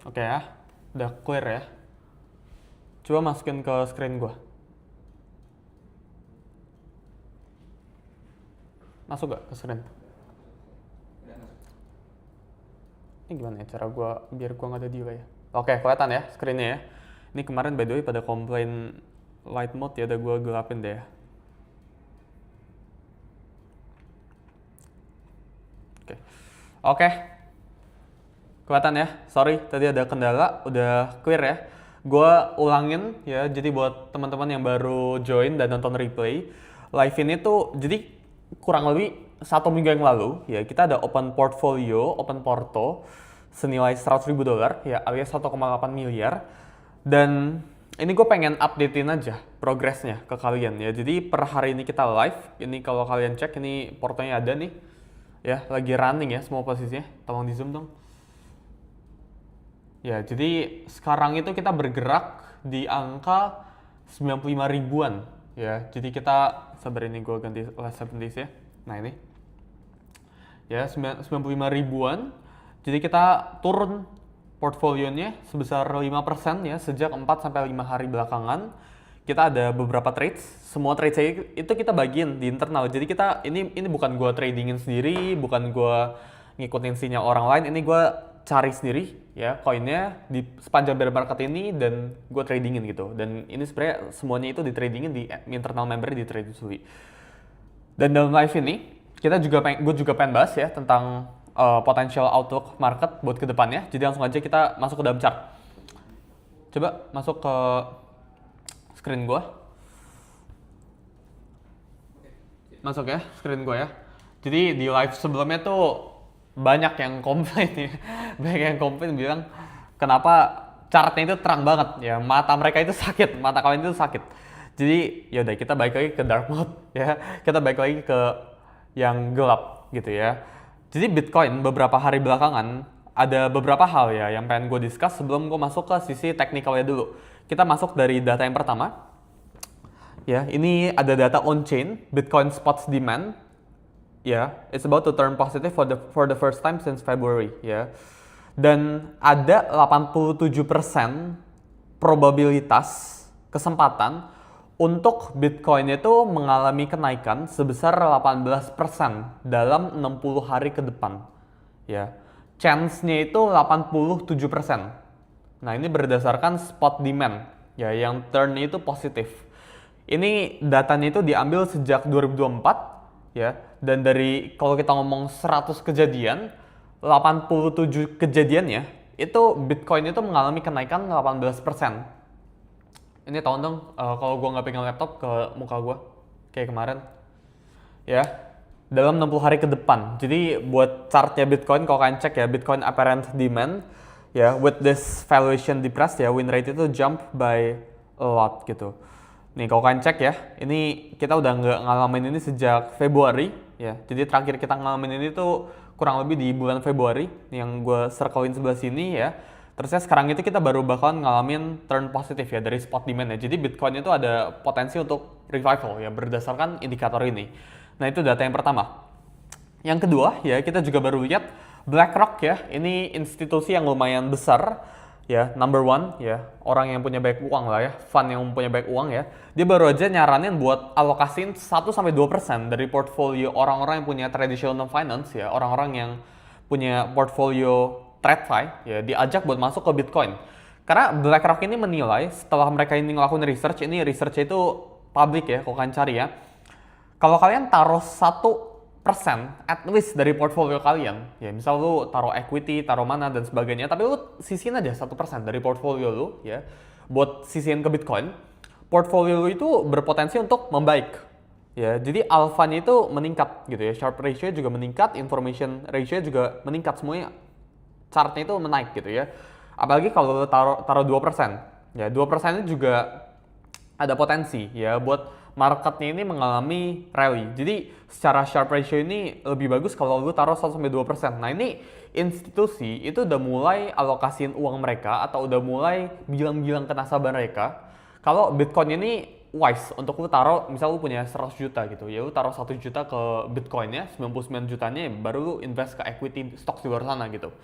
Oke ya, udah clear ya. Coba masukin ke screen gua. Masuk gak ke screen? Ini gimana ya cara gua biar gua nggak ada delay ya? Oke, kelihatan ya screennya ya. Ini kemarin by the way pada komplain light mode ya, udah gua gelapin deh ya. Oke. Oke. Kelihatan ya, sorry tadi ada kendala, udah clear ya. Gua ulangin ya, jadi buat teman-teman yang baru join dan nonton replay, live ini tuh jadi kurang lebih 1 minggu yang lalu ya, kita ada open portfolio, open porto senilai $100.000 ya, alias 1,8 miliar. Dan ini gue pengen updatein aja progresnya ke kalian ya. Jadi per hari ini kita live, ini kalau kalian cek ini portonya ada nih ya, lagi running ya semua posisinya. Tolong di zoom dong. Ya, jadi sekarang itu kita bergerak di angka 95 ribuan ya. Jadi kita, sabar ini gue ganti last 7 days ya. Nah ini. Ya, 95 ribuan. Jadi kita turun portfolionya sebesar 5% ya sejak 4-5 hari belakangan. Kita ada beberapa trades, semua trades saya itu kita bagiin di internal. Jadi kita ini bukan gue tradingin sendiri, bukan gue ngikutin sinyal orang lain, ini gue cari sendiri ya koinnya di sepanjang bear market ini dan gue tradingin gitu. Dan ini sebenarnya semuanya itu di tradingin di internal member di Trade Usuli. Dan dalam live ini gue juga pengen bahas ya tentang potential outlook market buat kedepannya. Jadi langsung aja kita masuk ke dalam chart. Coba masuk ke screen gue. Masuk ya screen gue ya. Jadi di live sebelumnya tuh banyak yang komplain ya. Banyak yang komplain bilang kenapa chartnya itu terang banget ya. Mata mereka itu sakit, mata kalian itu sakit. Jadi yaudah kita balik lagi ke dark mode ya. Kita balik lagi ke yang gelap gitu ya. Jadi Bitcoin beberapa hari belakangan ada beberapa hal ya yang pengen gue discuss sebelum gue masuk ke sisi teknikalnya dulu. Kita masuk dari data yang pertama. Ya, ini ada data on-chain, Bitcoin spots demand. Ya, it's about to turn positive for the first time since February ya. Dan ada 87% probabilitas kesempatan untuk Bitcoin itu mengalami kenaikan sebesar 18% dalam 60 hari ke depan. Ya. Chance-nya itu 87%. Nah, ini berdasarkan spot demand ya yang turn-nya itu positif. Ini datanya itu diambil sejak 2024 ya. Dan dari kalau kita ngomong 100 kejadian, 87 kejadiannya itu Bitcoin itu mengalami kenaikan 18%. Ini tahun dong kalau gue nggak pegang laptop ke muka gue kayak kemarin ya dalam 60 hari ke depan. Jadi buat chartnya Bitcoin kalau kalian cek ya, Bitcoin apparent demand ya, with this valuation depressed ya, win rate itu jump by a lot gitu. Nih kalau kalian cek ya, ini kita udah nggak ngalamin ini sejak Februari ya. Jadi terakhir kita ngalamin ini tuh kurang lebih di bulan Februari yang gue circlein sebelah sini ya. Terusnya sekarang itu kita baru bakalan ngalamin turn positif ya dari spot demand ya. Jadi Bitcoin itu ada potensi untuk revival ya berdasarkan indikator ini. Nah itu data yang pertama. Yang kedua ya kita juga baru lihat BlackRock ya. Ini institusi yang lumayan besar ya, number one ya. Orang yang punya banyak uang lah ya, fund yang punya banyak uang ya. Dia baru aja nyaranin buat alokasiin 1-2% dari portfolio orang-orang yang punya traditional finance ya. Orang-orang yang punya portfolio TradFi ya diajak buat masuk ke Bitcoin. Karena BlackRock ini menilai setelah mereka ini ngelakuin research, ini research itu public ya, kalau kalian cari ya. Kalau kalian taruh 1% at least dari portfolio kalian, ya misal lu taruh equity, taruh mana dan sebagainya, tapi lu sisihin aja 1% dari portfolio lu ya, buat sisihin ke Bitcoin, portfolio lu itu berpotensi untuk membaik. Ya, jadi alfanya itu meningkat gitu ya, Sharpe ratio juga meningkat, information ratio juga meningkat, semuanya chartnya itu menaik gitu ya. Apalagi kalau taruh 2%. Ya, 2% itu juga ada potensi ya buat marketnya ini mengalami rally. Jadi secara Sharpe ratio ini lebih bagus kalau lu taruh 1-2%. Nah, ini institusi itu udah mulai alokasiin uang mereka atau udah mulai bilang-bilang ke nasabah mereka kalau Bitcoin ini wise untuk lu taruh, misal lu punya 100 juta gitu ya, lu taruh 1 juta ke Bitcoinnya, 99 jutanya baru lu invest ke equity stocks di luar sana gitu.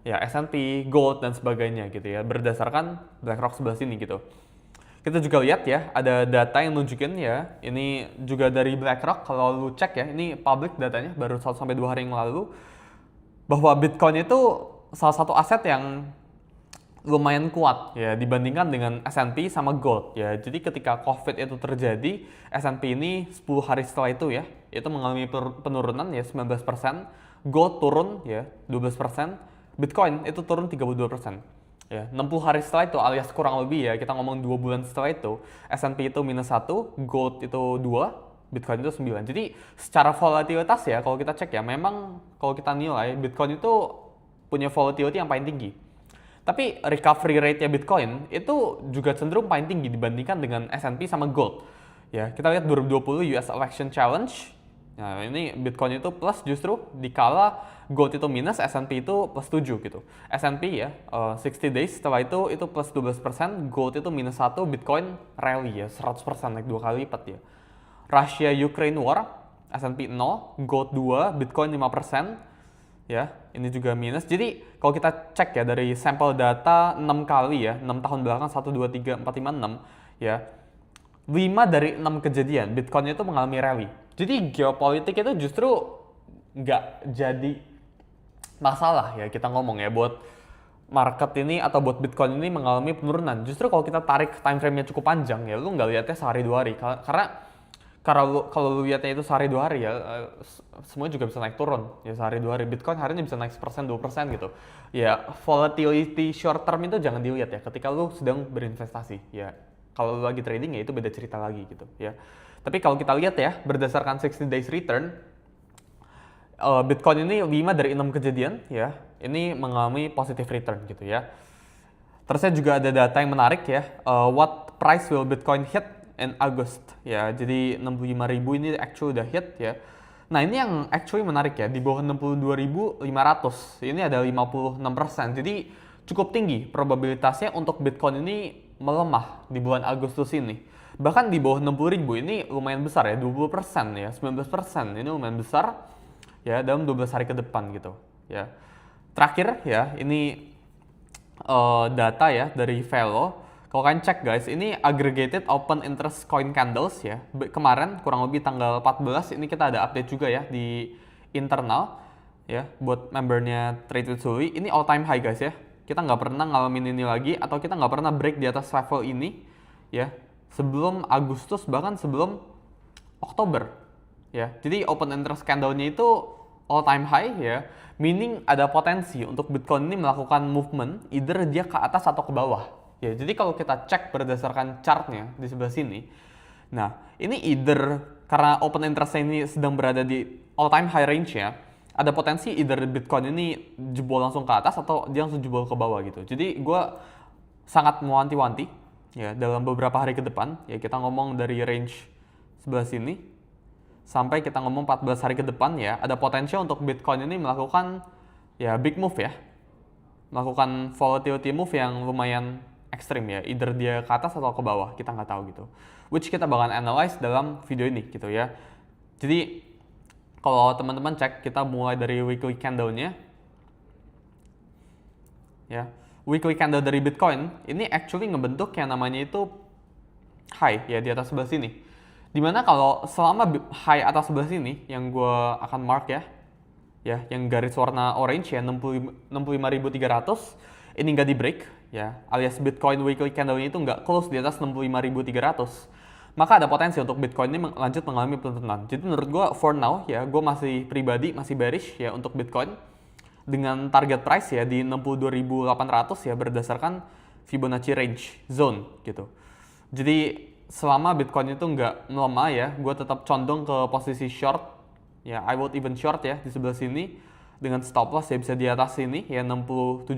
ya S&P, gold dan sebagainya gitu ya, berdasarkan BlackRock sebelah sini gitu. Kita juga lihat ya, ada data yang nunjukin ya, ini juga dari BlackRock, kalau lu cek ya, ini public datanya, baru 1-2 hari yang lalu, bahwa Bitcoin itu salah satu aset yang lumayan kuat ya dibandingkan dengan S&P sama gold ya. Jadi ketika COVID itu terjadi, S&P ini 10 hari setelah itu mengalami penurunan ya 19%, gold turun ya 12%, Bitcoin itu turun 32%. Ya, 60 hari setelah itu alias kurang lebih ya, kita ngomong 2 bulan setelah itu, S&P itu -1, gold itu 2, Bitcoin itu 9. Jadi secara volatilitas ya, kalau kita cek ya, memang kalau kita nilai Bitcoin itu punya volatility yang paling tinggi. Tapi recovery rate-nya Bitcoin itu juga cenderung paling tinggi dibandingkan dengan S&P sama gold. Ya, kita lihat 2020 US Election Challenge. Nah, ini Bitcoin itu plus justru dikala gold itu minus, S&P itu plus 7 gitu. S&P ya, 60 days setelah itu plus 12%, gold itu -1, Bitcoin rally ya, 100% naik 2 kali lipat ya. Russia-Ukraine War, S&P 0, gold 2, Bitcoin 5%. Ya, ini juga minus. Jadi kalau kita cek ya dari sampel data 6 kali ya, 6 tahun belakang 1, 2, 3, 4, 5, 6 ya. 5 dari 6 kejadian Bitcoin itu mengalami rally. Jadi geopolitik itu justru nggak jadi masalah ya kita ngomong ya buat market ini atau buat Bitcoin ini mengalami penurunan. Justru kalau kita tarik time frame-nya cukup panjang ya, lu nggak lihatnya sehari 2 hari. Karena kalau lu lihatnya itu sehari 2 hari ya, semuanya juga bisa naik turun ya sehari 2 hari. Bitcoin hari ini bisa naik 1%, 2% gitu. Ya volatility short term itu jangan dilihat ya ketika lu sedang berinvestasi ya. Kalau lu lagi trading ya itu beda cerita lagi gitu ya. Tapi kalau kita lihat ya berdasarkan 60 days return, Bitcoin ini 5 dari 6 kejadian ya, ini mengalami positive return gitu ya. Terusnya juga ada data yang menarik ya, what price will Bitcoin hit in August ya. Jadi 65.000 ini actually udah hit ya. Nah, ini yang actually menarik ya, di bawah 62.500. Ini ada 56%. Jadi cukup tinggi probabilitasnya untuk Bitcoin ini melemah di bulan Agustus ini. Bahkan di bawah 60.000 ini lumayan besar ya, 20% ya, 19%. Ini lumayan besar ya dalam 12 hari ke depan gitu ya. Terakhir ya, ini data ya dari Velo. Kalau kalian cek guys, ini aggregated open interest coin candles ya. Kemarin kurang lebih tanggal 14 ini kita ada update juga ya di internal ya buat membernya Trade with Sully. Ini all time high guys ya. Kita nggak pernah ngalamin ini lagi atau kita nggak pernah break di atas level ini ya sebelum Agustus bahkan sebelum Oktober ya. Jadi open interest candle-nya itu all time high ya, meaning ada potensi untuk Bitcoin ini melakukan movement either dia ke atas atau ke bawah. Ya, jadi kalau kita cek berdasarkan chartnya di sebelah sini, nah ini either karena open interest ini sedang berada di all time high range ya, ada potensi either Bitcoin ini jebol langsung ke atas atau dia langsung jebol ke bawah gitu. Jadi gue sangat mewanti-wanti ya dalam beberapa hari ke depan ya, kita ngomong dari range sebelah sini sampai kita ngomong 14 hari ke depan ya, ada potensi untuk Bitcoin ini melakukan ya big move ya, melakukan volatility move yang lumayan ekstrim ya, either dia ke atas atau ke bawah, kita nggak tahu gitu. Which kita bakalan analyze dalam video ini gitu ya. Jadi kalau teman-teman cek, kita mulai dari weekly candle-nya ya. Weekly candle dari Bitcoin ini actually ngebentuk yang namanya itu high ya di atas sebelah sini. Dimana kalau selama high atas sebelah sini yang gue akan mark ya, yang garis warna orange ya 65.300 ini nggak di break ya, alias Bitcoin weekly candle itu nggak close di atas 65.300, maka ada potensi untuk Bitcoin ini lanjut mengalami penurunan. Jadi menurut gue for now ya, gue masih pribadi masih bearish ya untuk Bitcoin dengan target price ya di 62.800 ya berdasarkan Fibonacci range zone gitu. Jadi selama Bitcoin itu nggak melemah ya, gue tetap condong ke posisi short ya, I would even short ya di sebelah sini dengan stop loss ya bisa di atas sini ya 67.000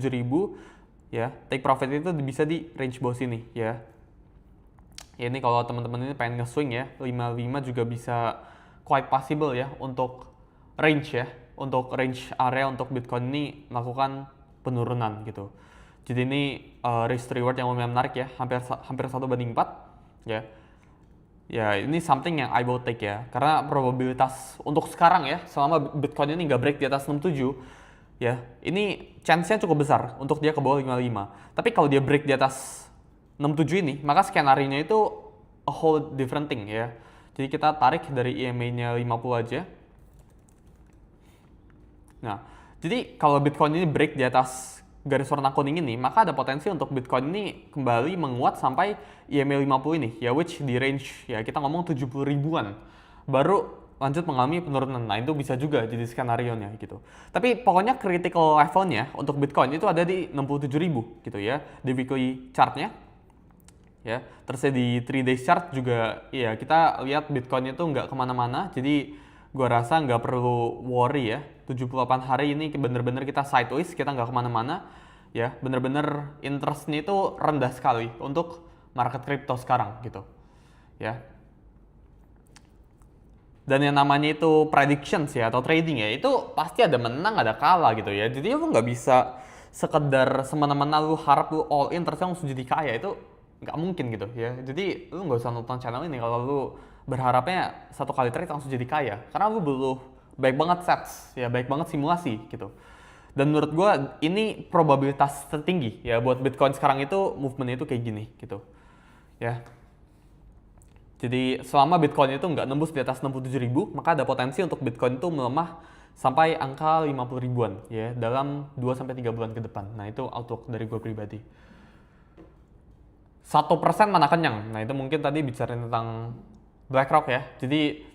ya, take profit itu bisa di range bawah sini ya. Ya ini kalau teman-teman ini pengen nge-swing ya, 55 juga bisa quite possible ya untuk range ya, untuk range area untuk Bitcoin ini melakukan penurunan gitu. Jadi ini risk reward yang lumayan menarik ya, hampir 1/4 ya. Ya ini something yang I will take ya, karena probabilitas untuk sekarang ya selama Bitcoin ini nggak break di atas 67 ya, ini chance-nya cukup besar untuk dia ke bawah 55. Tapi kalau dia break di atas 67 ini, maka skenario-nya itu a whole different thing ya. Jadi kita tarik dari EMA-nya 50 aja. Nah, jadi kalau Bitcoin ini break di atas garis warna kuning ini, maka ada potensi untuk Bitcoin ini kembali menguat sampai EMA 50 ini, ya which di range ya kita ngomong 70 ribuan. Baru lanjut mengalami penurunan. Nah, itu bisa juga jadi skenario-nya gitu. Tapi pokoknya critical levelnya untuk Bitcoin itu ada di 67.000 gitu ya, di weekly chart-nya. Ya, terus di 3 days chart juga ya kita lihat Bitcoin itu nggak kemana-mana, jadi gua rasa nggak perlu worry ya. 78 hari ini bener-bener kita sideways, kita nggak kemana-mana ya, bener-bener interestnya itu rendah sekali untuk market crypto sekarang gitu ya. Dan yang namanya itu predictions ya atau trading ya, itu pasti ada menang ada kalah gitu ya. Jadi lu nggak bisa sekedar semena-mena lu harap lu all in terus langsung jadi kaya, itu nggak mungkin gitu ya. Jadi lu nggak usah nonton channel ini kalau lu berharapnya satu kali trade langsung jadi kaya, karena lu butuh baik banget sets ya, baik banget simulasi gitu. Dan menurut gue ini probabilitas tertinggi ya buat Bitcoin sekarang itu movementnya itu kayak gini gitu ya. Jadi selama Bitcoin itu nggak nembus di atas 67.000, maka ada potensi untuk Bitcoin itu melemah sampai angka 50 ribuan ya dalam 2-3 bulan ke depan. Nah, itu outlook dari gue pribadi. 1% mana kenyang. Nah, itu mungkin tadi bicara tentang BlackRock ya. Jadi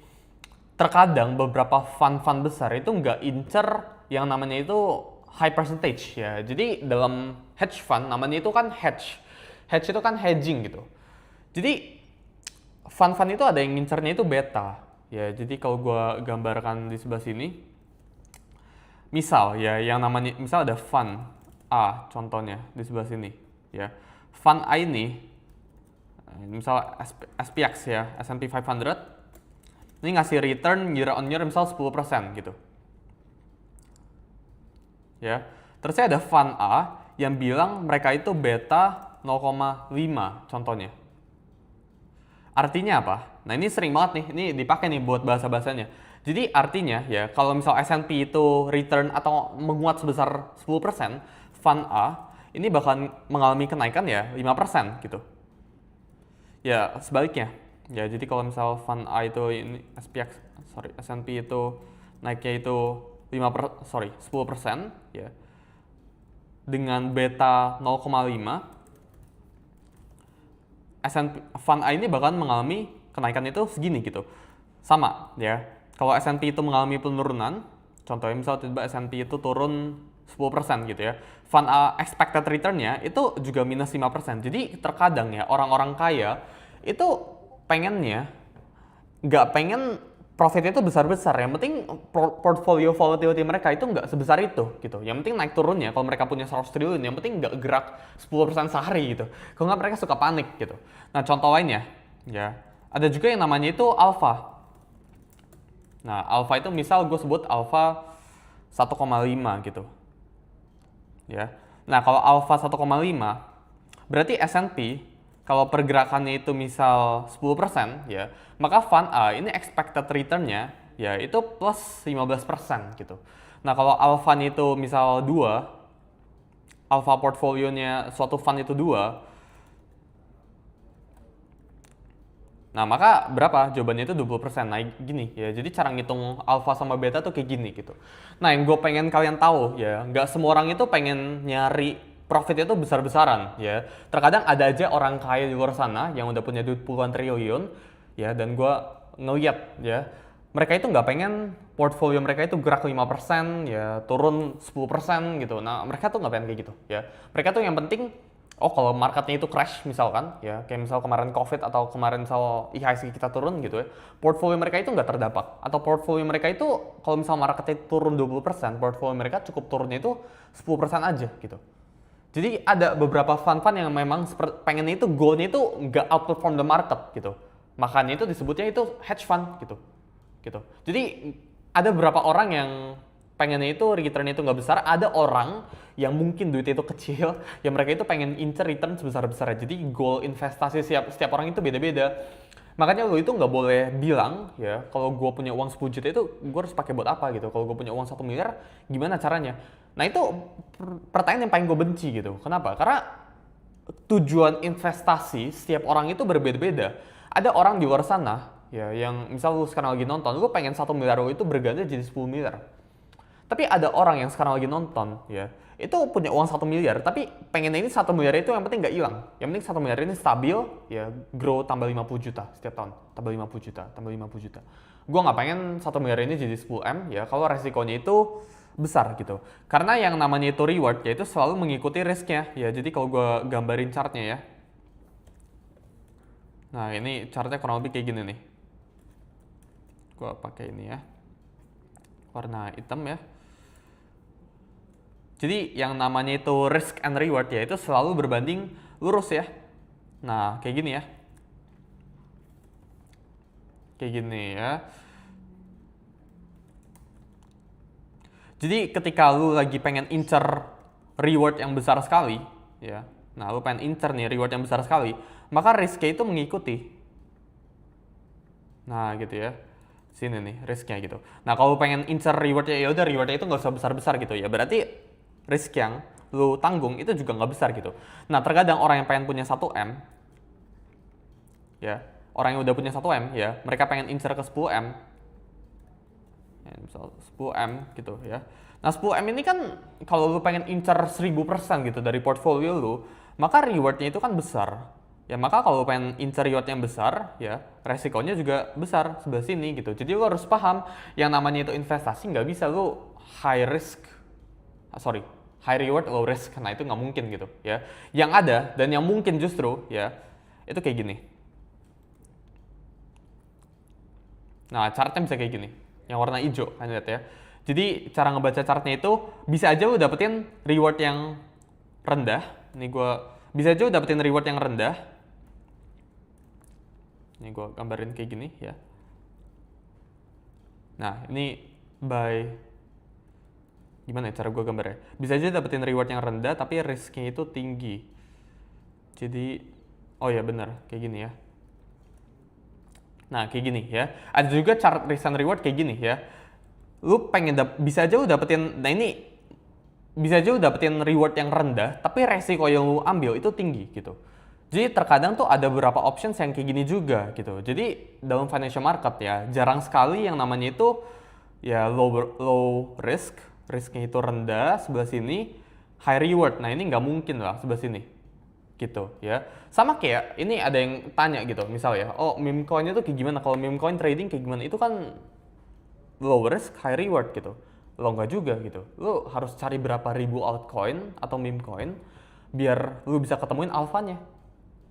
terkadang beberapa fund-fund besar itu nggak incer yang namanya itu high percentage ya. Jadi dalam hedge fund namanya itu kan hedge. Hedge itu kan hedging gitu. Jadi fund-fund itu ada yang ngincernya itu beta ya. Jadi kalau gue gambarkan di sebelah sini, misal ya yang namanya misal ada fund A contohnya di sebelah sini ya. Fund A ini misal SPX ya, S&P 500 ini ngasih return year on year misal 10% gitu ya. Terus ada fund A yang bilang mereka itu beta 0,5 contohnya. Artinya apa? Nah, ini sering banget nih, ini dipakai nih buat bahasa-bahasanya. Jadi artinya ya, kalau misal S&P itu return atau menguat sebesar 10%, fund A ini bakal mengalami kenaikan ya 5% gitu. Ya, sebaliknya. Ya, jadi kalau misal fund A itu ini S&P itu naiknya itu 10% ya. Dengan beta 0,5 fund A ini bahkan mengalami kenaikan itu segini gitu. Sama ya. Kalau S&P itu mengalami penurunan, contohnya misal tiba S&P itu turun 10% gitu ya. Fund A expected return-nya itu juga minus 5%. Jadi terkadang ya orang-orang kaya itu pengennya nggak pengen profitnya itu besar-besar. Yang penting portfolio volatility mereka itu nggak sebesar itu gitu. Yang penting naik turunnya, kalau mereka punya 100 triliun, yang penting nggak gerak 10% sehari gitu. Kalau nggak mereka suka panik gitu. Nah, contoh lainnya ya, ada juga yang namanya itu alpha. Nah, alpha itu misal gue sebut alpha 1,5 gitu. Ya. Nah, kalau alpha 1,5 berarti S&P kalau pergerakannya itu misal 10% ya, maka fund A ini expected return-nya ya itu plus 15% gitu. Nah, kalau alpha-nya itu misal 2, alpha portfolionya suatu fund itu 2, nah maka berapa? Jawabannya itu 20%. Nah, gini ya, jadi cara ngitung alpha sama beta tuh kayak gini gitu. Nah, yang gue pengen kalian tahu ya, nggak semua orang itu pengen nyari profit itu besar-besaran ya. Terkadang ada aja orang kaya di luar sana yang udah punya duit puluhan triliun ya, dan gue ngeliat ya, mereka itu nggak pengen portfolio mereka itu gerak 5% ya, turun 10% gitu. Nah, mereka tuh nggak pengen kayak gitu ya. Mereka tuh yang penting, oh kalau marketnya itu crash misalkan ya, kayak misal kemarin COVID atau kemarin misal IHSG kita turun gitu ya, portfolio mereka itu nggak terdampak. Atau portfolio mereka itu kalau misal marketnya turun 20%, portfolio mereka cukup turunnya itu 10% aja gitu. Jadi ada beberapa fund-fund yang memang pengennya itu goalnya itu nggak outperform the market gitu. Makanya itu disebutnya itu hedge fund gitu. Jadi ada beberapa orang yang pengennya itu return itu nggak besar. Ada orang yang mungkin duitnya itu kecil, yang mereka itu pengen incer return sebesar-besarnya. Jadi goal investasi setiap orang itu beda-beda. Makanya lo itu nggak boleh bilang ya kalau gue punya uang 10 juta itu gue harus pakai buat apa gitu. Kalau gue punya uang 1 miliar gimana caranya? Nah itu pertanyaan yang paling gue benci gitu. Kenapa? Karena tujuan investasi setiap orang itu berbeda-beda. Ada orang di luar sana ya yang misal lu sekarang lagi nonton, lu pengen 1 miliar lu itu berganti jadi 10 miliar. Tapi ada orang yang sekarang lagi nonton ya, itu punya uang 1 miliar, tapi pengennya ini 1 miliar itu yang penting nggak hilang. Yang penting 1 miliar ini stabil, ya grow tambah 50 juta setiap tahun. Tambah 50 juta, tambah 50 juta. Gue nggak pengen 1 miliar ini jadi 10M ya, kalau resikonya itu besar gitu. Karena yang namanya itu reward, yaitu selalu mengikuti risknya ya. Jadi kalau gue gambarin chartnya ya. Nah ini chartnya kurang lebih kayak gini nih. Gue pakai ini ya. Warna hitam ya. Jadi yang namanya itu risk and reward ya itu selalu berbanding lurus ya. Nah kayak gini ya. Kayak gini ya. Jadi ketika lu lagi pengen incer reward yang besar sekali ya. Nah lu pengen incer nih reward yang besar sekali, maka risknya itu mengikuti. Nah gitu ya. Sini nih risknya gitu. Nah kalau pengen incer rewardnya ya udah rewardnya itu nggak usah besar-besar gitu ya. Berarti risk yang lu tanggung itu juga nggak besar gitu. Nah terkadang orang yang pengen punya 1M ya, orang yang udah punya 1M ya, mereka pengen incer ke 10M ya, misal 10M gitu ya. Nah 10M ini kan kalau lu pengen incer 1000% gitu dari portfolio lu, maka rewardnya itu kan besar ya. Maka kalau lu pengen incer reward yang besar ya, resikonya juga besar sebelah sini gitu. Jadi lu harus paham yang namanya itu investasi nggak bisa lu high risk high reward low risk, karena itu nggak mungkin gitu ya. Yang ada dan yang mungkin justru ya itu kayak gini. Nah chartnya bisa kayak gini, yang warna hijau kan lihat ya. Jadi cara ngebaca chartnya itu bisa aja lu dapetin reward yang rendah. Ini gue bisa aja lu dapetin reward yang rendah. Ini gue gambarin kayak gini ya. Nah ini by gimana ya cara gue gambarnya? Bisa aja dapetin reward yang rendah tapi risknya itu tinggi. Jadi, oh ya benar kayak gini ya. Nah kayak gini ya. Ada juga chart risk and reward kayak gini ya. Lu pengen bisa aja lu dapetin, nah ini bisa aja lu dapetin reward yang rendah tapi resiko yang lu ambil itu tinggi gitu. Jadi terkadang tuh ada beberapa options yang kayak gini juga gitu. Jadi dalam financial market ya jarang sekali yang namanya itu ya low risk, risknya itu rendah sebelah sini, high reward. Nah ini nggak mungkin lah sebelah sini gitu ya. Sama kayak ini ada yang tanya gitu misal ya, oh meme coinnya tuh kayak gimana, kalau meme coin trading kayak gimana, itu kan low risk high reward gitu. Lo nggak juga gitu, lo harus cari berapa ribu altcoin atau meme coin biar lo bisa ketemuin alfanya.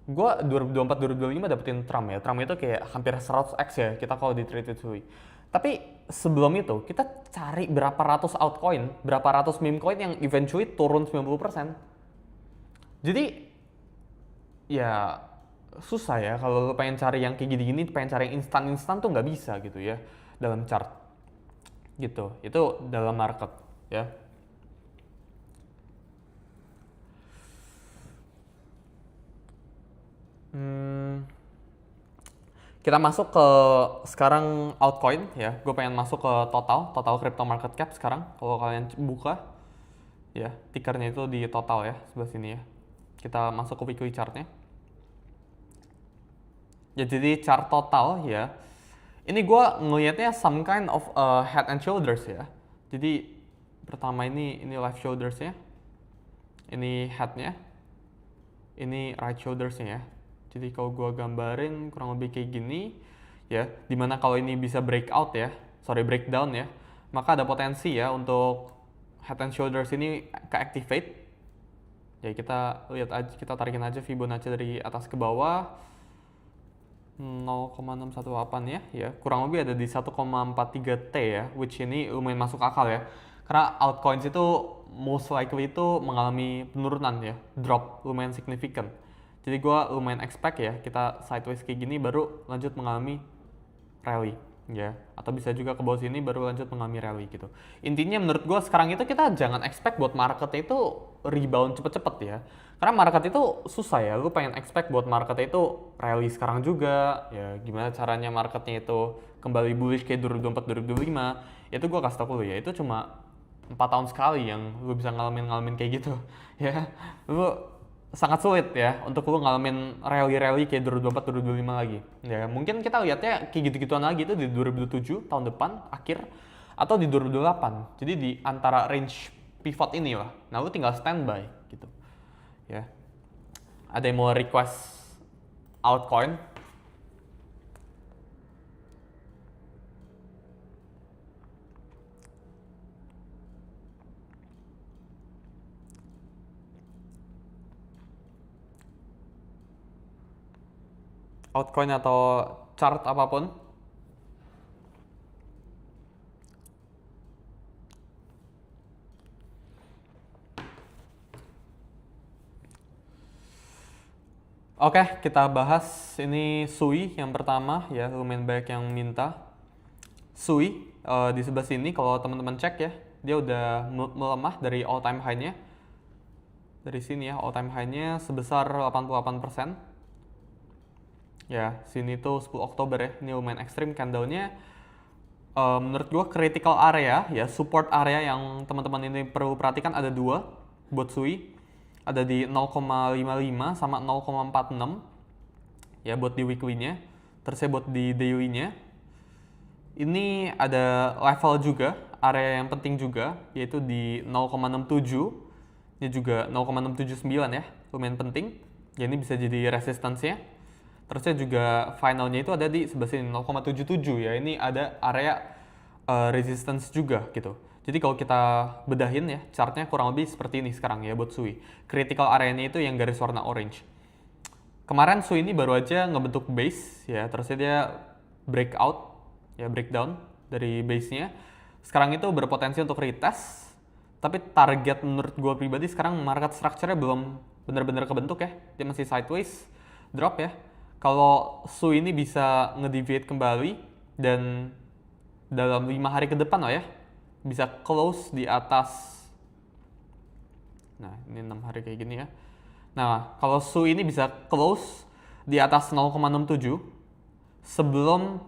Gue 2024-2025 dapetin Trump ya. Trump itu kayak hampir 100x ya kita kalau di trade itu. Tapi sebelum itu kita cari berapa ratus altcoin, berapa ratus meme coin yang eventually turun 90%. Jadi ya susah ya kalau lo pengen cari yang kayak gini-gini, pengen cari yang instan-instan tuh nggak bisa gitu ya dalam chart. Gitu. Itu dalam market ya. Kita masuk ke sekarang altcoin ya. Gue pengen masuk ke total crypto market cap sekarang. Kalau kalian buka ya, tickernya itu di total ya, sebelah sini ya. Kita masuk ke weekly chartnya. Ya jadi chart total ya. Ini gue ngelihatnya some kind of head and shoulders ya. Jadi pertama ini left shouldersnya, ini headnya, ini right shouldersnya ya. Jadi kalau gue gambarin kurang lebih kayak gini ya, dimana kalau ini bisa breakout ya, breakdown ya, maka ada potensi ya untuk head and shoulders ini ke activate. Ya kita lihat aja, kita tarikin aja Fibonacci dari atas ke bawah 0,618 ya, kurang lebih ada di 1,43T ya, which ini lumayan masuk akal ya. Karena altcoins itu most likely itu mengalami penurunan ya, drop lumayan signifikan. Jadi gue lumayan expect ya, kita sideways kayak gini baru lanjut mengalami rally ya, atau bisa juga ke bawah sini baru lanjut mengalami rally gitu. Intinya menurut gue sekarang itu kita jangan expect buat market itu rebound cepet-cepet ya, karena market itu susah ya. Lu pengen expect buat market itu rally sekarang juga ya, gimana caranya marketnya itu kembali bullish kayak 2024 2025, itu gue kasih tau lu ya, itu cuma 4 tahun sekali yang lu bisa ngalamin kayak gitu ya. Lu sangat sulit ya untuk lu ngalamin rally-rally kayak 2024 2025 lagi. Ya, mungkin kita lihatnya kayak gitu-gituan lagi itu di 2007 tahun depan akhir atau di 2028. Jadi di antara range pivot ini lah. Nah, lu tinggal standby gitu. Ya. Ada yang mau request altcoin? Altcoin atau chart apapun? Oke, kita bahas ini SUI yang pertama ya, lumayan banyak yang minta. SUI di sebelah sini kalau teman-teman cek ya, dia udah melemah dari all time high-nya. Dari sini ya, all time high-nya sebesar 88%. Ya, sini tuh 10 Oktober ya, ini lumayan ekstrim candle-nya. Menurut gua critical area ya, support area yang teman-teman ini perlu perhatikan ada dua buat SUI. Ada di 0,55 sama 0,46 ya buat di weekly-nya. Terus ya buat di daily-nya. Ini ada level juga, area yang penting juga, yaitu di 0,67. Ini juga 0,679 ya, lumayan penting. Ya ini bisa jadi resistance-nya. Terusnya juga finalnya itu ada di sebelah sini 0,77 ya. Ini ada area resistance juga gitu. Jadi kalau kita bedahin ya, chartnya kurang lebih seperti ini sekarang ya buat SUI. Critical area-nya itu yang garis warna orange. Kemarin SUI ini baru aja ngebentuk base ya, terusnya dia breakout ya, breakdown dari base-nya. Sekarang itu berpotensi untuk retest, tapi target menurut gue pribadi sekarang market structure-nya belum benar-benar kebentuk ya. Dia masih sideways drop ya. Kalau SUI ini bisa nge-deviate kembali dan dalam 5 hari ke depan lah ya, bisa close di atas. Nah, ini 6 hari kayak gini ya. Nah, kalau SUI ini bisa close di atas 0,67 sebelum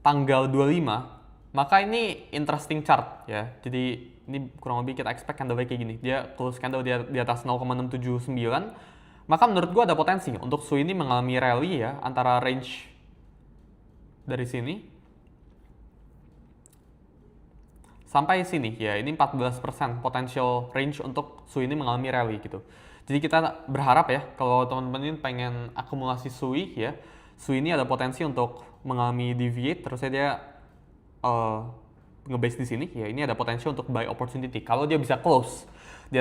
tanggal 25, maka ini interesting chart ya. Jadi ini kurang lebih kita expect candle kayak gini. Dia close candle di atas 0,679. Maka menurut gua ada potensi untuk SUI ini mengalami rally ya antara range dari sini sampai sini ya, ini 14% potential range untuk SUI ini mengalami rally gitu. Jadi kita berharap ya kalau teman-teman ini pengen akumulasi SUI ya, SUI ini ada potensi untuk mengalami deviate, terusnya dia ngebase di sini ya, ini ada potensi untuk buy opportunity kalau dia bisa close di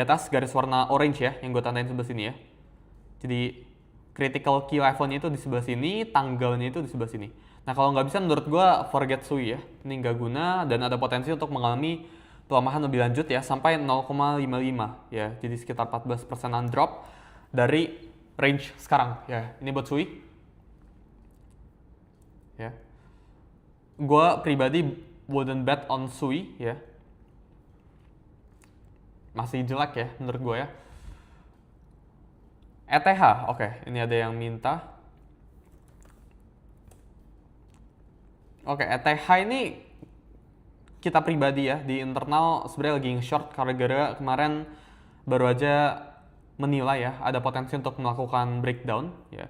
atas garis warna orange ya yang gue tandain sebelah sini ya. Jadi critical key levelnya itu di sebelah sini, tanggalnya itu di sebelah sini. Nah kalau nggak bisa menurut gue forget SUI ya, ini nggak guna dan ada potensi untuk mengalami pelemahan lebih lanjut ya sampai 0,55 ya, jadi sekitar 14%an drop dari range sekarang ya. Ini buat SUI ya. Gue pribadi wouldn't bet on SUI ya, masih jelek ya menurut gue ya. ETH, oke, ini ada yang minta. Oke, ETH ini kita pribadi ya di internal sebenarnya lagi nge-short karena gara kemarin baru aja menilai ya ada potensi untuk melakukan breakdown ya.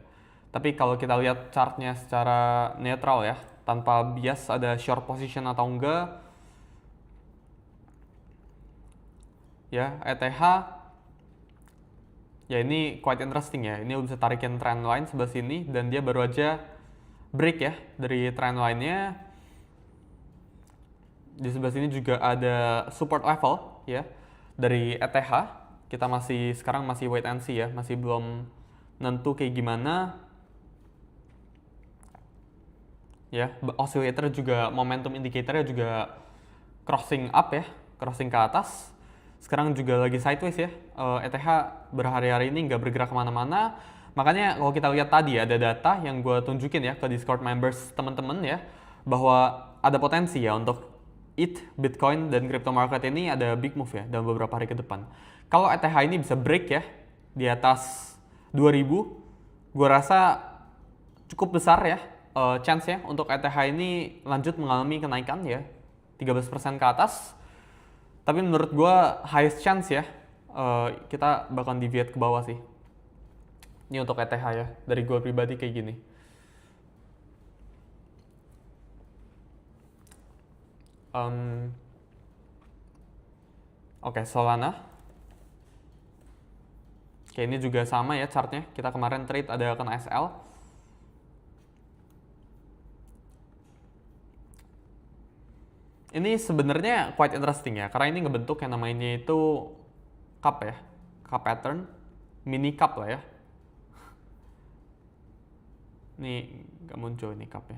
Tapi kalau kita lihat chartnya secara netral ya, tanpa bias ada short position atau enggak ya, ETH ya ini quite interesting ya. Ini bisa tarikin trend line sebelah sini dan dia baru aja break ya dari trend line-nya. Di sebelah sini juga ada support level ya dari ETH. Kita sekarang masih wait and see ya, masih belum nentu kayak gimana. Ya, oscillator juga momentum indicatornya juga crossing up ya, crossing ke atas. Sekarang juga lagi sideways ya, ETH berhari-hari ini nggak bergerak kemana-mana. Makanya kalau kita lihat tadi ada data yang gue tunjukin ya ke Discord members teman-teman ya, bahwa ada potensi ya untuk ETH, Bitcoin, dan crypto market ini ada big move ya dalam beberapa hari ke depan. Kalau ETH ini bisa break ya di atas 2000, gue rasa cukup besar ya chance ya untuk ETH ini lanjut mengalami kenaikan ya 13% ke atas. Tapi menurut gue highest chance ya kita bakalan deviate ke bawah sih. Ini untuk ETH ya, dari gue pribadi kayak gini. Oke, Solana. Oke, ini juga sama ya chartnya. Kita kemarin trade ada kena SL. Ini sebenarnya quite interesting ya, karena ini ngebentuk yang namanya itu cup ya, cup pattern, mini cup lah ya. Ini nggak muncul ini cup ya.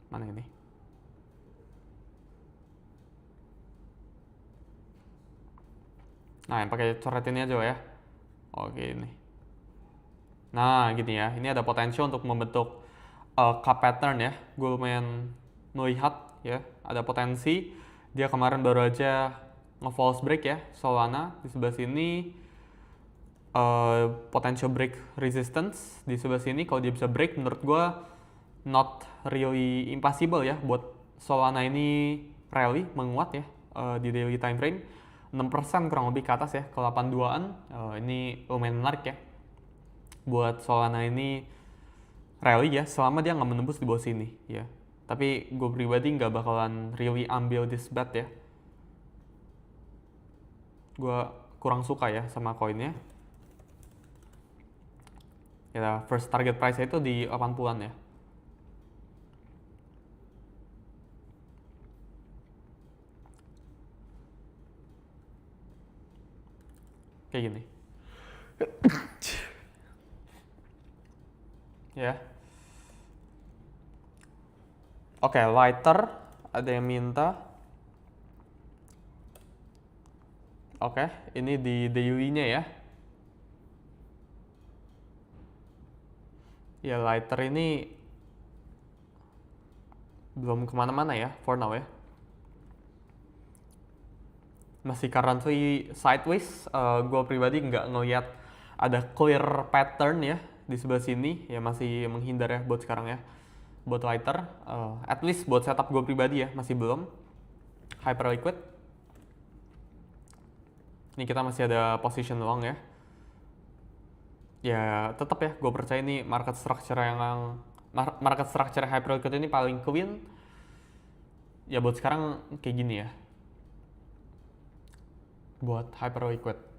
Mana ini? Nah, yang pakai coret ini aja ya. Oke, ini. Nah, gini ya. Ini ada potensi untuk membentuk cup pattern ya. Gue lumayan melihat ya, ada potensi. Dia kemarin baru aja nge-false break ya, Solana. Di sebelah sini potential break resistance. Di sebelah sini kalau dia bisa break, menurut gue not really impossible ya buat Solana ini rally menguat ya di daily time frame. 6% kurang lebih ke atas ya, ke 82-an. Ini lumayan menarik ya buat Solana ini rally ya, selama dia nggak menembus di bawah sini ya. Tapi gue pribadi nggak bakalan really ambil this bet ya. Gue kurang suka ya sama koinnya. Ya, first target price itu di 80-an ya. Kayak gini. Ya. Oke, lighter ada yang minta. Oke, ini di daily-nya ya. Ya, lighter ini belum kemana-mana ya, for now ya. Masih currently sideways. Gue pribadi nggak ngelihat ada clear pattern ya di sebelah sini. Ya masih menghindar ya buat sekarang ya. Buat lighter, at least buat setup gue pribadi ya, masih belum. Hyperliquid. Ini kita masih ada position long ya. Ya tetap ya, gue percaya ini market structure Hyperliquid ini paling clean. Ya buat sekarang kayak gini ya. Buat Hyperliquid.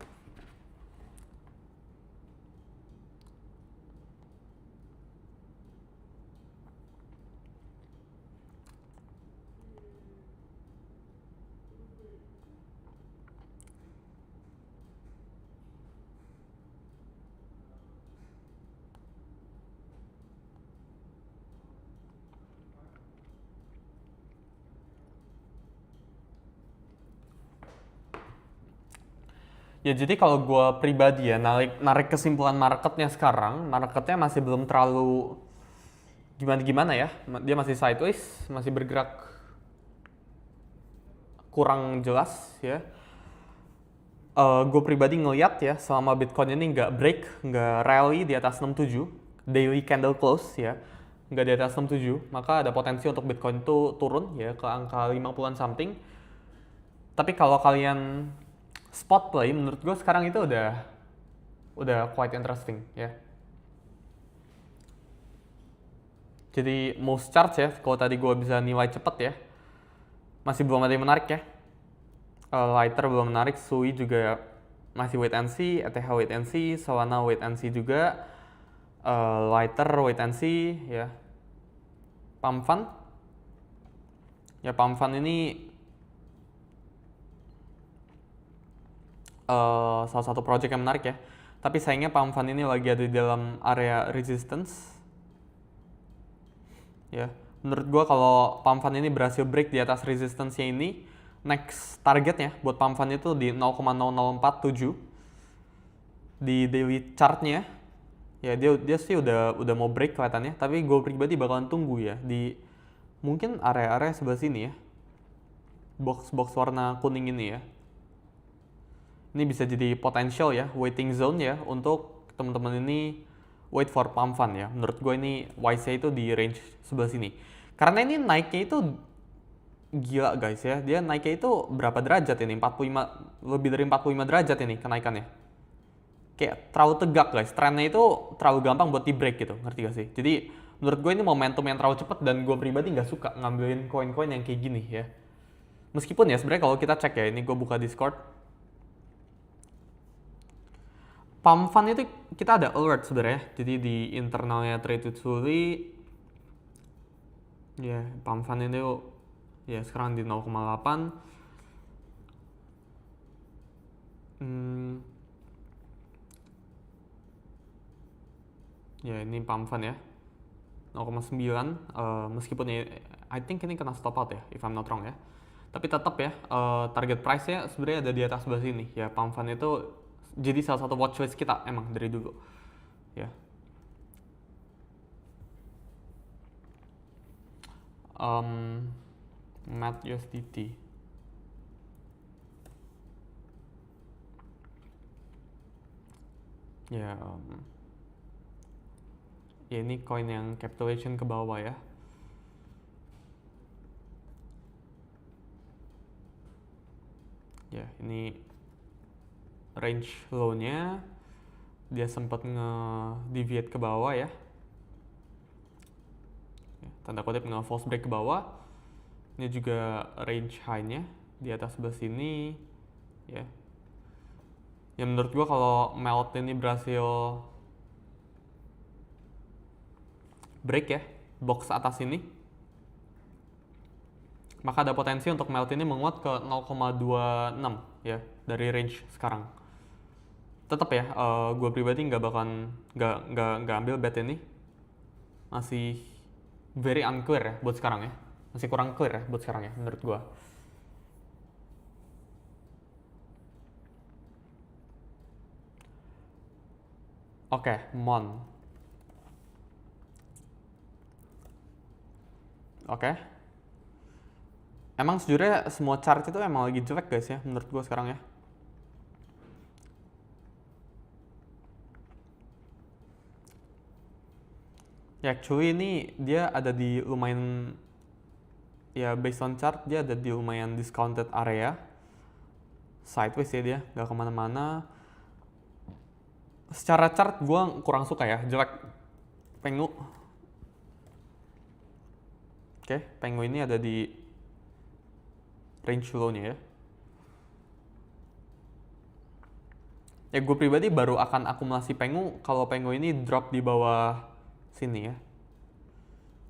Ya jadi kalau gue pribadi ya narik kesimpulan marketnya sekarang, marketnya masih belum terlalu gimana ya, dia masih sideways, masih bergerak kurang jelas ya. Gue pribadi ngeliat ya, selama Bitcoin ini nggak break, nggak rally di atas 67, daily candle close ya, nggak di atas 67, maka ada potensi untuk Bitcoin itu turun ya ke angka 50-an something. Tapi kalau kalian spot play, menurut gue sekarang itu udah quite interesting ya. Jadi most charts ya, kalau tadi gue bisa nilai cepet ya, masih belum ada yang menarik ya. Lighter belum menarik, Sui juga masih wait and see, ETH wait and see, Solana wait and see juga, Lighter wait and see ya. Pump Fund, ya Pump Fund ini salah satu project yang menarik ya. Tapi sayangnya Pump Fund ini lagi ada di dalam area resistance. Ya, menurut gua kalau Pump Fund ini berhasil break di atas resistance-nya ini, next targetnya buat Pump Fund itu di 0,0047 di daily chart-nya. Ya dia sih udah mau break kelihatannya, tapi gue pribadi bakalan tunggu ya di mungkin area-area sebelah sini ya. Box-box warna kuning ini ya. Ini bisa jadi potential ya, waiting zone ya untuk teman-teman ini wait for pump fund ya. Menurut gue ini wise itu di range sebelah sini. Karena ini naiknya itu gila guys ya. Dia naiknya itu berapa derajat ini? 45, lebih dari 45 derajat ini kenaikannya. Kayak terlalu tegak guys. Trennya itu terlalu gampang buat di break gitu, ngerti gak sih? Jadi menurut gue ini momentum yang terlalu cepat dan gue pribadi nggak suka ngambilin koin-koin yang kayak gini ya. Meskipun ya sebenarnya kalau kita cek ya, ini gue buka Discord. Pump fund itu kita ada alert sebenarnya. Jadi di internalnya Trade with Sully ya, pump fund itu ya sekarang di 0,8. Ya ini pump fund ya 0,9. Meskipun ya I think ini kena stop out ya if I'm not wrong ya. Tapi tetap ya target price-nya sebenarnya ada di atas sebelah sini ya. Pump fund itu jadi salah satu watchlist kita emang dari dulu ya. Mat USDT ya, ya ini koin yang capitulation ke bawah ya. Ya ini range low-nya dia sempat nge-deviate ke bawah ya. Tanda kutip nge-false break ke bawah. Ini juga range high-nya di atas sebelah sini ya. Ya menurut gua kalau melt ini berhasil break ya box atas ini, maka ada potensi untuk melt ini menguat ke 0,26 ya dari range sekarang. Tetap ya, gue pribadi nggak ambil bet ini. Masih very unclear ya buat sekarang ya. Masih kurang clear ya buat sekarang ya menurut gue. Oke, Mon. Oke. Emang sejujurnya semua chart itu emang lagi jelek guys ya menurut gue sekarang ya. Ya actually ini dia ada di lumayan, ya based on chart dia ada di lumayan discounted area. Sideways ya dia, gak kemana-mana. Secara chart gue kurang suka ya, jelek. Pengu. Oke, Pengu ini ada di range low-nya ya. Ya gue pribadi baru akan akumulasi Pengu kalau Pengu ini drop di bawah sini ya.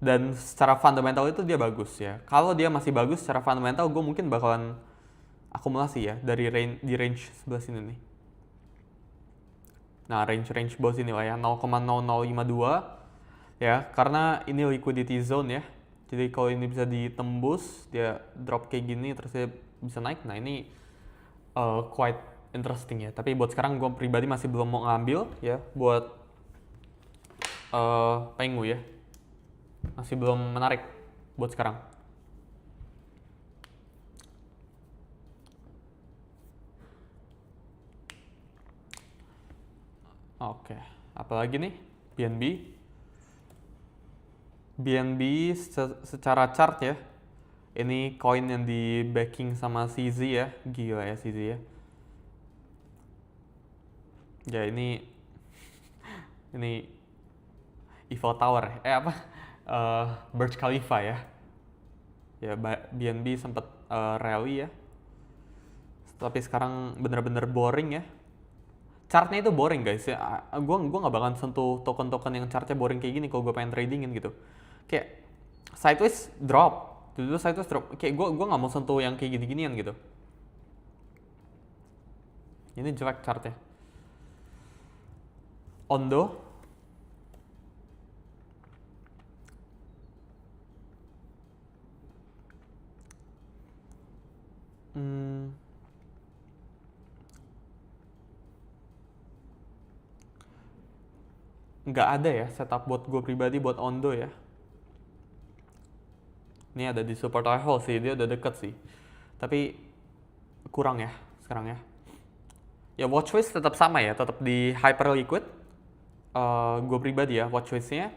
Dan secara fundamental itu dia bagus ya. Kalau dia masih bagus secara fundamental, gue mungkin bakalan akumulasi ya dari di range sebelah sini nih. Nah range bawah sini lah ya, 0,0052 ya, karena ini liquidity zone ya. Jadi kalau ini bisa ditembus, dia drop kayak gini terus dia bisa naik. Nah ini quite interesting ya. Tapi buat sekarang gue pribadi masih belum mau ngambil ya buat Pengu ya. Masih belum menarik buat sekarang. Oke, apalagi nih? BNB. BNB secara chart ya. Ini koin yang di backing sama CZ ya. Gila ya CZ ya. Ya ini Eiffel Tower. Apa? Burj Khalifa ya. Ya BNB sempat rally ya. Tapi sekarang bener-bener boring ya. Chartnya itu boring guys ya. Gue nggak bakalan sentuh token-token yang chartnya boring kayak gini kalau gue pengen tradingin gitu. Kayak sideways drop, dulu sideways drop. Kayak gue nggak mau sentuh yang kayak gini-ginian gitu. Ini jelek chartnya. Ondo. nggak ada ya setup buat gue pribadi buat Ondo ya. Ini ada di support level sih, dia udah deket sih. Tapi kurang ya sekarang ya. Ya watch list tetap sama ya, tetap di hyper liquid. Gue pribadi ya watch listnya.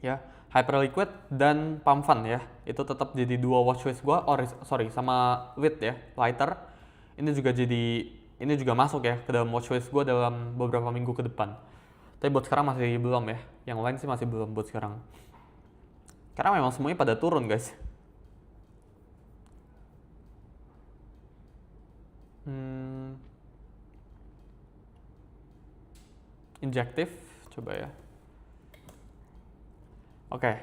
Ya, hyper liquid dan pump fund ya. Itu tetap jadi dua watch list gue. Oh sorry, sama lit ya, lighter. Ini juga masuk ya ke dalam watchlist gue dalam beberapa minggu ke depan. Tapi buat sekarang masih belum ya. Yang lain sih masih belum buat sekarang. Karena memang semuanya pada turun guys. Injective, coba ya. Oke.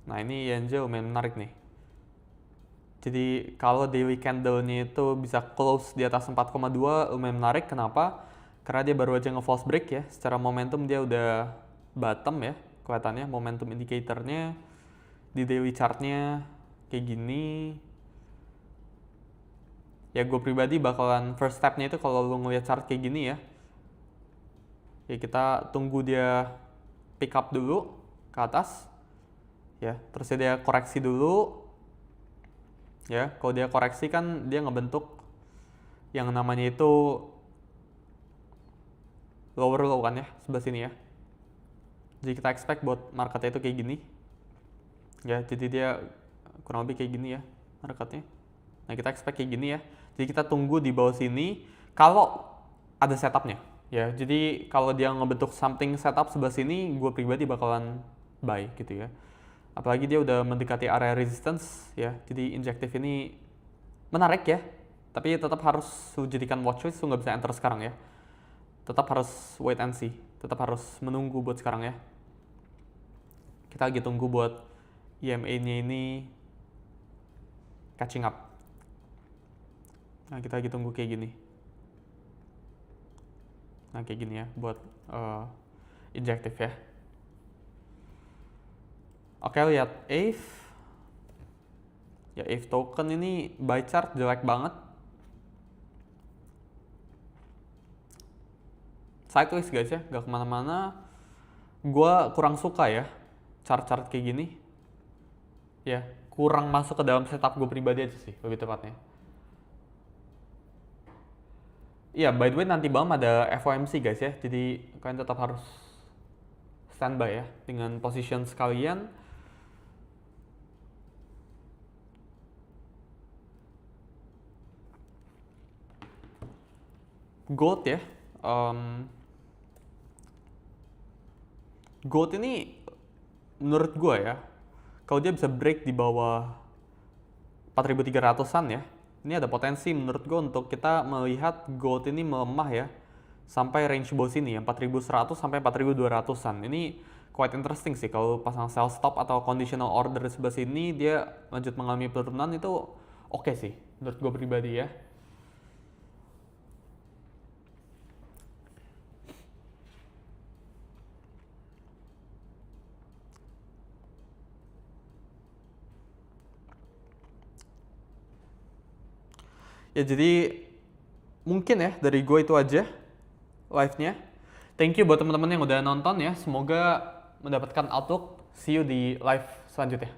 Nah ini INJ lumayan menarik nih. Jadi kalau daily candle-nya itu bisa close di atas 4,2 lumayan menarik. Kenapa? Karena dia baru aja nge-false break ya. Secara momentum dia udah bottom ya. Kelihatannya momentum indicatornya di daily chart-nya kayak gini. Ya gue pribadi bakalan first step-nya itu kalau lu ngeliat chart kayak gini ya. Ya kita tunggu dia pick up dulu ke atas. Ya, terus dia koreksi dulu. Ya, kalau dia koreksi kan dia ngebentuk yang namanya itu lower low kan ya, sebelah sini ya. Jadi kita expect buat marketnya itu kayak gini. Ya, jadi dia kurang lebih kayak gini ya marketnya. Nah, kita expect kayak gini ya. Jadi kita tunggu di bawah sini kalau ada setupnya. Ya, jadi kalau dia ngebentuk something setup sebelah sini, gue pribadi bakalan buy gitu ya. Apalagi dia udah mendekati area resistance ya. Jadi injective ini menarik ya. Tapi tetap harus lu jadikan watchlist, lu nggak bisa enter sekarang ya. Tetap harus wait and see. Tetap harus menunggu buat sekarang ya. Kita lagi tunggu buat EMA-nya ini catching up. Nah kita lagi tunggu kayak gini. Nah kayak gini ya buat injective ya. Oke, lihat AVE. Ya AVE token ini buy chart jelek banget. Sideways guys ya, gak kemana-mana. Gua kurang suka ya chart-chart kayak gini. Ya, kurang masuk ke dalam setup gue pribadi aja sih, lebih tepatnya. Iya, by the way nanti malam ada FOMC guys ya, jadi kalian tetap harus standby ya dengan position sekalian. Gold ya, gold ini menurut gue ya, kalau dia bisa break di bawah 4.300-an ya, ini ada potensi menurut gue untuk kita melihat gold ini melemah ya sampai range bawah sini ya, 4.100 sampai 4.200-an. Ini quite interesting sih kalau pasang sell stop atau conditional order di sebelah sini dia lanjut mengalami penurunan itu oke sih menurut gue pribadi ya. Ya jadi mungkin ya dari gue itu aja live-nya. Thank you buat teman-teman yang udah nonton ya. Semoga mendapatkan outlook. See you di live selanjutnya.